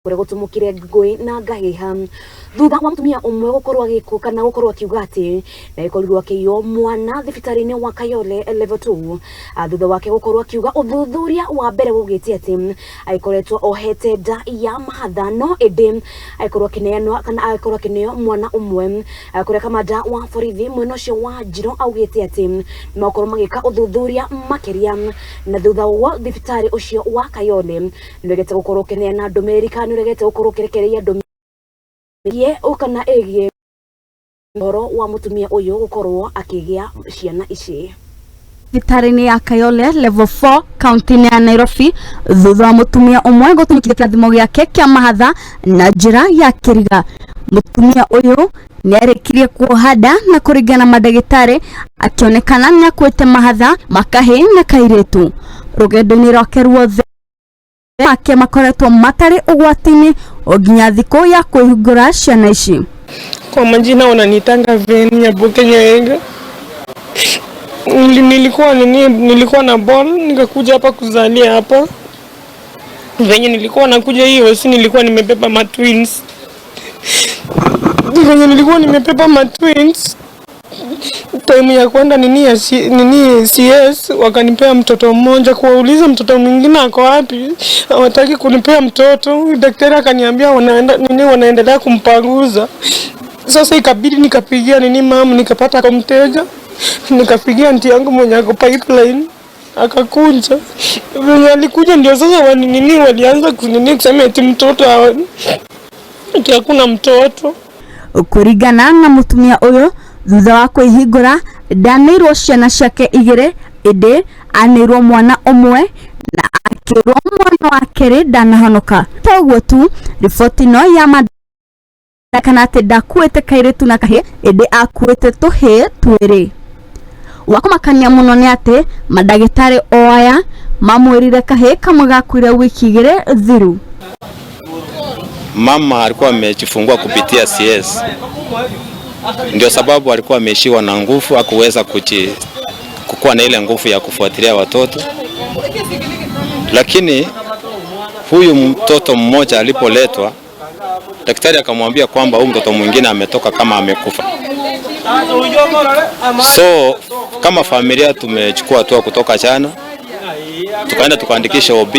kure gutumukire ngui na ngahiha thutha wa mutumia umwe gukorwa gikuka na gukorwa kiugati na ikorirwa kiyo mwana thibitari-ini wa Kayole level 2 thutha wake gukorwa kiuga uthuthuria wa mbere wugite ati aikoretwo ohete nda ya mahathano indi aikorwa kineanwa kana aikorwa kineo mwana umwe kure kamanda wa borithi mwena ucio wa Njiro augite ati nokorwo magika uthuthuria makiria na thutha wa thibitari ucio wa Kayole ndigete gukorwo kineana ndumiriri kana ndigete gukorwo kirekereria ye ukana egie ngoro wa mutumia uyu gukorwo akigia ciana ici thibitari-ini ya Kayole level 4 county ya Nairobi thutha wa mutumia umwe gutumikire kirathimo giake kia mahatha na njira ya kiriga. Mutumia uyu ni arikirie kuhada na kuringana madagitari akionekana ni akwete mahatha makahi na kairetu rugendo-ini rwake ruothe ake makoretwo matari ugwatini oginya thiko ya kuhingura ciana ici. Kwa majina wananitanga Veni ya Bukenyaenga. Nilikuwa na ball nikakuja hapa kuzalia hapa. Venye nilikuwa nakuja hiyo si nilikuwa nimebeba ma twins. Venye nilikuwa nimebeba ma twins. Time ya kwenda CS wakanipea mtoto mmoja, kuwauliza mtoto mwingine ako wapi hawataki kunipea mtoto. Daktari akaniambia wanaendelea kumpanguza. Sasa ikabidi nikapigia mama, nikapata kwa mteja, nikapigia aunti yangu mwenye ako pipeline akakunja. Venye alikuja ndio sasa walianza kusema eti mtoto eti hakuna mtoto. Kurigana na mutumia uyu thutha wa kwihingura ndanirwo ciana ciake igire indi anirwo mwana umwe na akirwo mwana wa keri ndanahonoka. Toguo tu riboti no ya kana ati ndakuite kairetu na kahi indi akuite tuhi twiri. Wakumakania muno ni ati madagitari oaya mamwirire kahi kamwe gakwire wiki igire thiru. Mama alikuwa amejifungua kupitia CS. Ndio sababu alikuwa ameishiwa na nguvu, hakuweza kukuwa na ile nguvu ya kufuatilia watoto. Lakini huyu mtoto mmoja alipoletwa, daktari akamwambia kwamba huyu mtoto mwingine ametoka kama amekufa. So kama familia tumechukua hatua kutoka jana, tukaenda tukaandikisha OB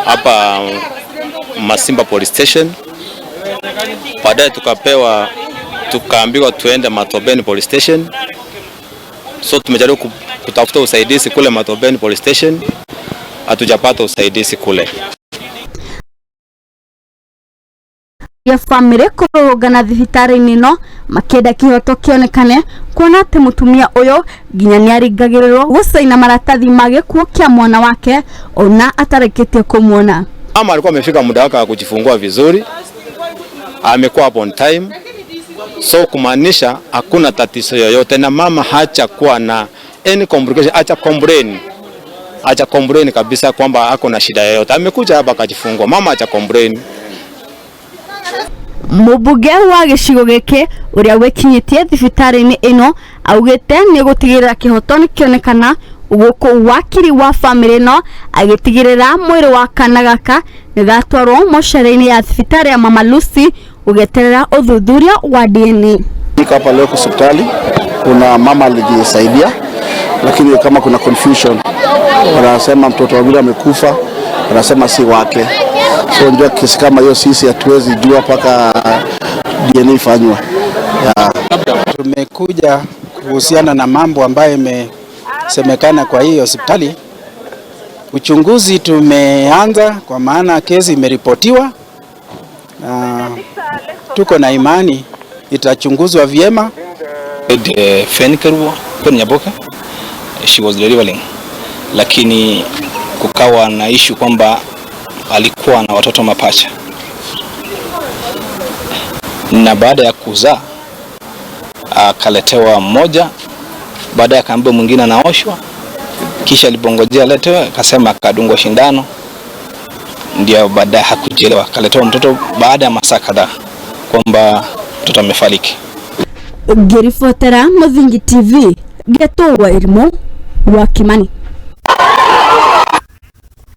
hapa Masimba Police Station. Baadaye tukaambiwa tuende Matobeni Police Station. So tumejaribu kutafuta usaidizi kule Matobeni Police Station, hatujapata usaidizi kule. Ya family kurugana thibitari-ini no makenda kihoto kionekane kuona ati mutumia uyu ginya ni aringagirirwo gusaina maratathi magikuo kia mwana wake ona atareketie kumuona. Mama alikuwa amefika muda wake wa kujifungua vizuri, amekuwa on time, so kumaanisha hakuna tatizo yoyote na mama hacha kuwa na any complication, acha complain kabisa kwamba hako na shida yoyote. Amekuja hapa akajifungua, mama acha complain. Mubuge wa gicigo giki uria wekinyitie thibitari-ini ino augite ni gutigirira kihoto ni kionekana guku wakiri wa family no agitigirira mwiri wa kana gaka nigatwarwo moshari-ini ya thibitari ya Mama Lucy ugeterera uthuthuria wa DNA. Niko hapa leo hospitali, kuna mama alijisaidia lakini kama kuna confusion, wanasema mtoto wa yule amekufa, wanasema si wake. So ndio kesi kama hiyo sisi hatuwezi jua paka DNA ifanywe. Tumekuja kuhusiana na mambo ambayo imesemekana kwa hii hospitali. Uchunguzi tumeanza kwa maana kesi imeripotiwa na tuko na imani itachunguzwa vyema. Fenkerwa kwa Nyaboka, she was delivering, lakini kukawa na issue kwamba alikuwa na watoto mapacha, na baada ya kuzaa akaletewa mmoja, baadaye akaambiwa mwingine anaoshwa, kisha alipongojea letewe akasema akadungwa shindano, ndio baadaye hakujielewa akaletewa mtoto baada ya masaa kadhaa kwamba mtoto amefariki. Ngiribotera Muthingi TV, Geto wa Irimo wa Kimani.